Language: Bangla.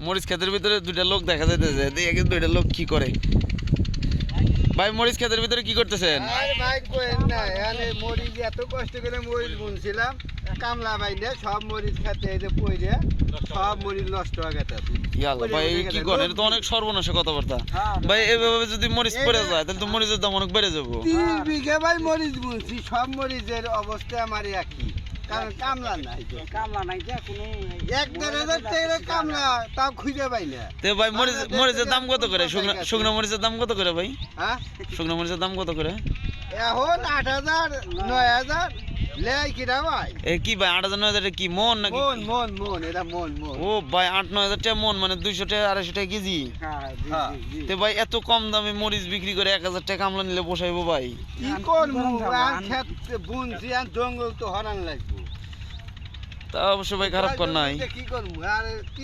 মরিচ ক্ষেতের ভিতরে দুইটা লোক দেখা যাইতেছে, দেখে কিন্তু দুইটা লোক কি করে। ভাই মরিচ ক্ষেতের ভিতরে কি করতেছেন? আরে ভাই কোয়েন না, এখানে মরিচ এত কষ্ট করে মরিচ বুনছিলাম, কামলা বাইনে সব মরিচ খেতে এই যে পইরে সব মরিচ নষ্ট হয়ে গেছে। ইয়াল্লা ভাই কি করেন, এটা তো অনেক সর্বনাশা কথাবার্তা। ভাই এভাবে যদি মরিচ পড়ে যায় তাহলে তো মরিচের দাম অনেক বেড়ে যাবো। 3 বিঘা ভাই মরিচ বুনছি, সব মরিচের অবস্থা আমার একই, কারণ কামলা নাই। কামলা নাই যে কোনো 1-1.5 টাকা কামলা তাও খুঁজে পাই না। তো ভাই মরিচের দাম কত করে? শুকনো মরিচের দাম কত করে ভাই? হ্যাঁ শুকনো মরিচের দাম কত করে? এখন 8,000 9,000 লেই কিরা ভাই। এ কি ভাই 8,000-9,000 কি মন নাকি? মন এটা মন। ও ভাই 8-9,000 টাকা মন, মানে 200 টাকা 250 টাকা কেজি। হ্যাঁ। তো ভাই এত কম দামে মরিচ বিক্রি করে 1,000 টাকা কামলা নিলে পোষাইবো ভাই? কি করবো আর খেত বুনছি আর জঙ্গল তো হরান লাগবে। তা অবশ্য ভাই খারাপ কর নাই। কি করবো আর কি